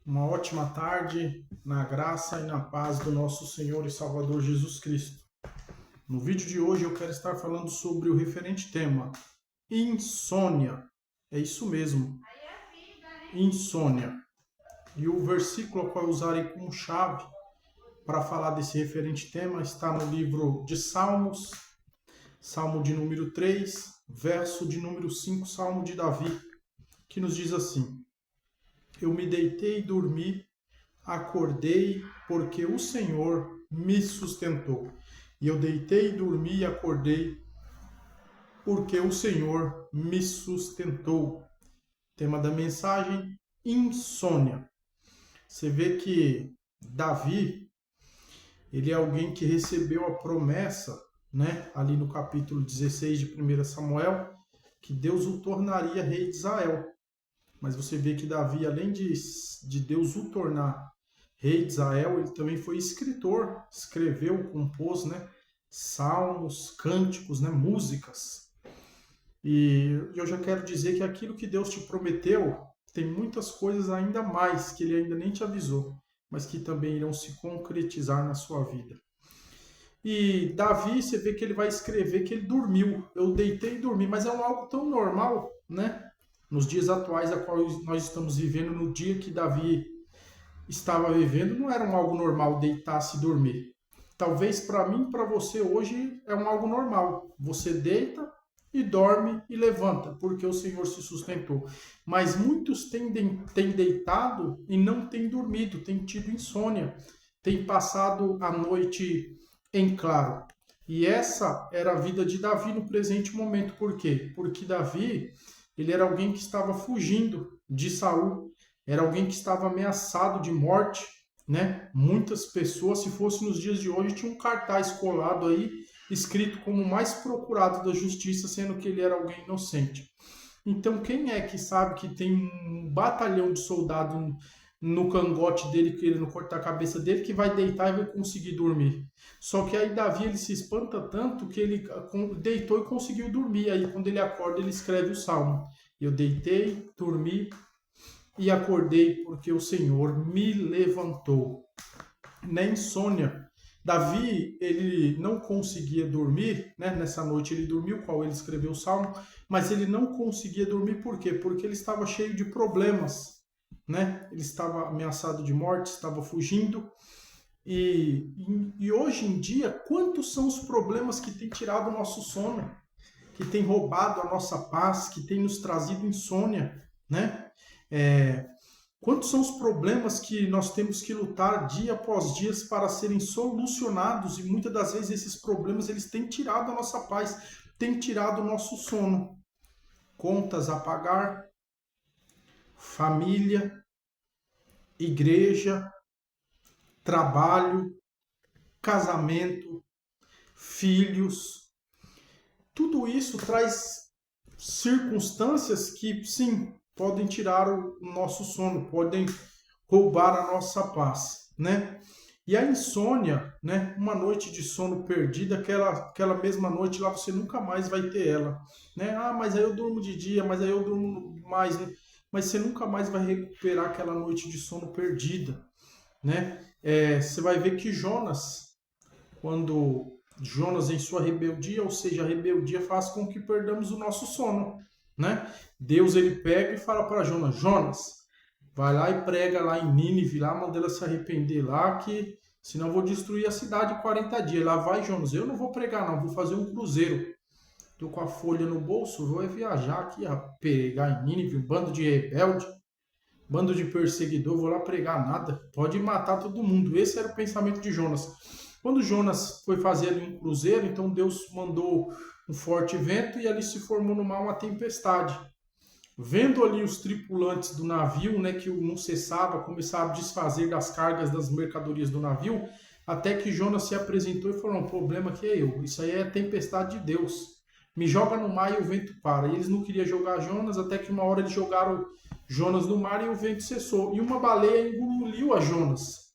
Uma ótima tarde na graça e na paz do nosso Senhor e Salvador Jesus Cristo. No vídeo de hoje eu quero estar falando sobre o referente tema insônia. É isso mesmo, insônia. E o versículo ao qual eu usarei como chave para falar desse referente tema está no livro de Salmos, Salmo de número 3, verso de número 5, Salmo de Davi, que nos diz assim: Eu me deitei e dormi, acordei porque o Senhor me sustentou. E eu deitei, dormi e acordei porque o Senhor me sustentou. Tema da mensagem: insônia. Você vê que Davi, ele é alguém que recebeu a promessa, né, ali no capítulo 16 de 1 Samuel, que Deus o tornaria rei de Israel. Mas você vê que Davi, além de Deus o tornar rei de Israel, ele também foi escritor, escreveu, compôs, né, salmos, cânticos, né, músicas. E eu já quero dizer que aquilo que Deus te prometeu, tem muitas coisas ainda mais que ele ainda nem te avisou, mas que também irão se concretizar na sua vida. E Davi, você vê que ele vai escrever que ele dormiu. Eu deitei e dormi, mas é algo tão normal, né? Nos dias atuais, a qual nós estamos vivendo, no dia que Davi estava vivendo, não era algo normal deitar-se e dormir. Talvez para mim e para você hoje é algo normal. Você deita e dorme e levanta, porque o Senhor se sustentou. Mas muitos têm deitado e não têm dormido, têm tido insônia, têm passado a noite em claro. E essa era a vida de Davi no presente momento. Por quê? Porque Davi, ele era alguém que estava fugindo de Saul, era alguém que estava ameaçado de morte, né? Muitas pessoas, se fosse nos dias de hoje, tinham um cartaz colado aí, escrito como o mais procurado da justiça, sendo que ele era alguém inocente. Então, quem é que sabe que tem um batalhão de soldado no cangote dele, querendo cortar a cabeça dele, que vai deitar e vai conseguir dormir? Só que aí Davi, ele se espanta tanto que ele deitou e conseguiu dormir. Aí quando ele acorda, ele escreve o salmo: Eu deitei, dormi e acordei porque o Senhor me levantou. Na insônia, Davi, ele não conseguia dormir, né? Nessa noite ele dormiu, qual ele escreveu o salmo, mas ele não conseguia dormir por quê? Porque ele estava cheio de problemas, né? Ele estava ameaçado de morte, estava fugindo. E hoje em dia, quantos são os problemas que têm tirado o nosso sono, que têm roubado a nossa paz, que têm nos trazido insônia, né? Quantos são os problemas que nós temos que lutar dia após dia para serem solucionados, e muitas das vezes esses problemas eles têm tirado a nossa paz, têm tirado o nosso sono. Contas a pagar, família, igreja, trabalho, casamento, filhos. Tudo isso traz circunstâncias que, sim, podem tirar o nosso sono, podem roubar a nossa paz, né? E a insônia, né? Uma noite de sono perdida, aquela mesma noite lá você nunca mais vai ter ela, né? Ah, mas aí eu durmo de dia, mas aí eu durmo mais, né? Mas você nunca mais vai recuperar aquela noite de sono perdida, né? Você vai ver que quando Jonas em sua rebeldia, ou seja, a rebeldia faz com que perdamos o nosso sono, né? Deus ele pega e fala para Jonas: Jonas, vai lá e prega lá em Nínive, lá manda ela se arrepender lá, que senão eu vou destruir a cidade em 40 dias. Lá vai Jonas: eu não vou pregar não, vou fazer um cruzeiro. Tô com a folha no bolso, vou viajar aqui a pregar em Nínive, um bando de rebelde, bando de perseguidor, vou lá pregar nada, pode matar todo mundo. Esse era o pensamento de Jonas. Quando Jonas foi fazer ali um cruzeiro, então Deus mandou um forte vento e ali se formou no mar uma tempestade. Vendo ali os tripulantes do navio, né, que não cessava, começaram a desfazer das cargas das mercadorias do navio, até que Jonas se apresentou e falou: o problema aqui é eu, isso aí é a tempestade de Deus. Me joga no mar e o vento para. E eles não queriam jogar Jonas, até que uma hora eles jogaram Jonas no mar e o vento cessou. E uma baleia engoliu a Jonas.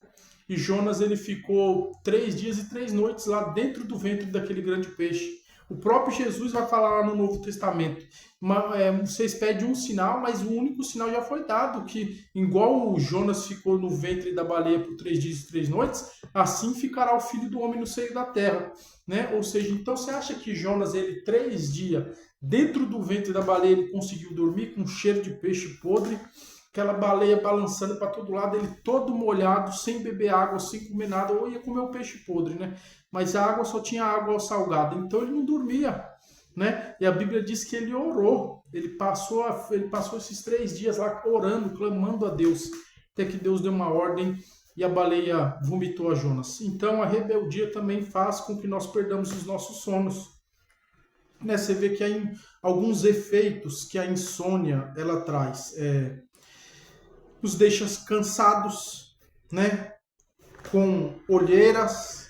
E Jonas ele ficou 3 dias e 3 noites lá dentro do ventre daquele grande peixe. O próprio Jesus vai falar lá no Novo Testamento, vocês pedem um sinal, mas o único sinal já foi dado, que igual o Jonas ficou no ventre da baleia por 3 dias e 3 noites, assim ficará o Filho do Homem no seio da terra, né? Ou seja, então você acha que Jonas, ele 3 dias dentro do ventre da baleia, ele conseguiu dormir com cheiro de peixe podre, aquela baleia balançando para todo lado, ele todo molhado, sem beber água, sem comer nada, ou ia comer o peixe podre, né? Mas a água só tinha água salgada, então ele não dormia, né? E a Bíblia diz que ele orou, ele passou esses 3 dias lá orando, clamando a Deus, até que Deus deu uma ordem e a baleia vomitou a Jonas. Então a rebeldia também faz com que nós perdamos os nossos sonos. Né? Você vê que há alguns efeitos que a insônia ela traz. Nos deixa cansados, né? Com olheiras,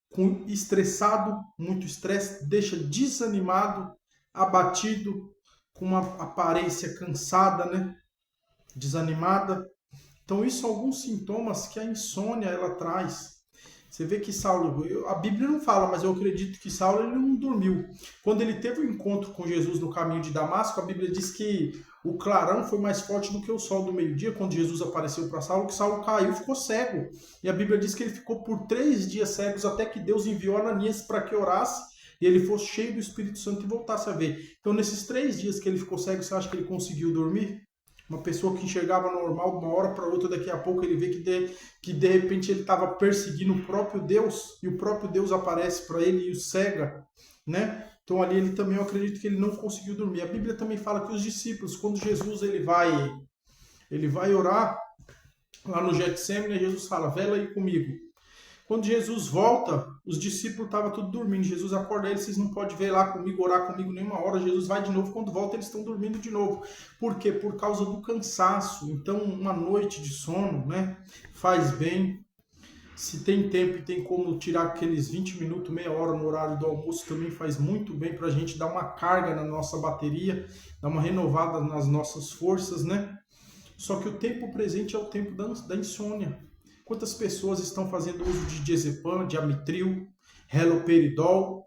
com estressado, muito estresse, deixa desanimado, abatido, com uma aparência cansada, né? Desanimada. Então isso são alguns sintomas que a insônia ela traz. Você vê que Saulo, a Bíblia não fala, mas eu acredito que Saulo ele não dormiu. Quando ele teve o um encontro com Jesus no caminho de Damasco, a Bíblia diz que o clarão foi mais forte do que o sol do meio-dia, quando Jesus apareceu para Saulo, que Saulo caiu e ficou cego. E a Bíblia diz que ele ficou por 3 dias cegos, até que Deus enviou Ananias para que orasse, e ele fosse cheio do Espírito Santo e voltasse a ver. Então, nesses 3 dias que ele ficou cego, você acha que ele conseguiu dormir? Uma pessoa que enxergava normal, de uma hora para outra, daqui a pouco ele vê que de repente ele estava perseguindo o próprio Deus, e o próprio Deus aparece para ele e o cega, né? Então ali ele também, eu acredito que ele não conseguiu dormir. A Bíblia também fala que os discípulos, quando Jesus ele vai orar lá no Getsemane, Jesus fala, vela aí comigo. Quando Jesus volta, os discípulos estavam tudo dormindo. Jesus acorda eles, vocês não podem velar comigo, orar comigo nenhuma hora. Jesus vai de novo, quando volta eles estão dormindo de novo. Por quê? Por causa do cansaço. Então uma noite de sono, né, faz bem. Se tem tempo e tem como tirar aqueles 20 minutos, meia hora no horário do almoço, também faz muito bem para a gente dar uma carga na nossa bateria, dar uma renovada nas nossas forças, né? Só que o tempo presente é o tempo da insônia. Quantas pessoas estão fazendo uso de diazepam, de amitril, haloperidol,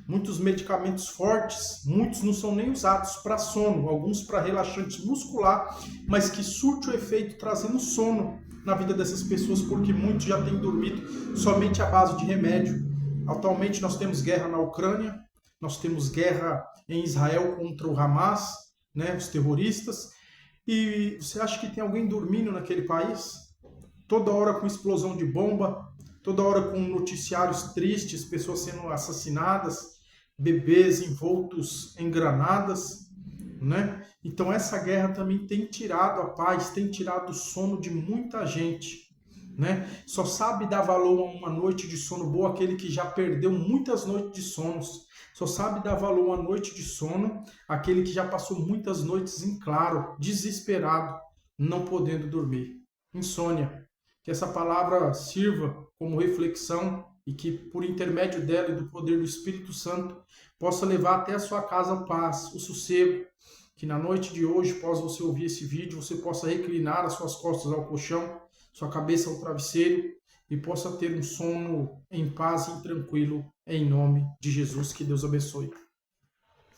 muitos medicamentos fortes, muitos não são nem usados para sono, alguns para relaxante muscular, mas que surte o efeito trazendo sono na vida dessas pessoas, porque muitos já têm dormido somente à base de remédio. Atualmente nós temos guerra na Ucrânia, nós temos guerra em Israel contra o Hamas, né, os terroristas, e você acha que tem alguém dormindo naquele país? Toda hora com explosão de bomba, toda hora com noticiários tristes, pessoas sendo assassinadas, bebês envoltos em granadas, né? Então essa guerra também tem tirado a paz, tem tirado o sono de muita gente, né? Só sabe dar valor a uma noite de sono boa aquele que já perdeu muitas noites de sonos. Só sabe dar valor a uma noite de sono aquele que já passou muitas noites em claro, desesperado, não podendo dormir. Insônia. Que essa palavra sirva como reflexão e que, por intermédio dela e do poder do Espírito Santo, possa levar até a sua casa a paz, o sossego. Que na noite de hoje, após você ouvir esse vídeo, você possa reclinar as suas costas ao colchão, sua cabeça ao travesseiro e possa ter um sono em paz e tranquilo, em nome de Jesus. Que Deus abençoe.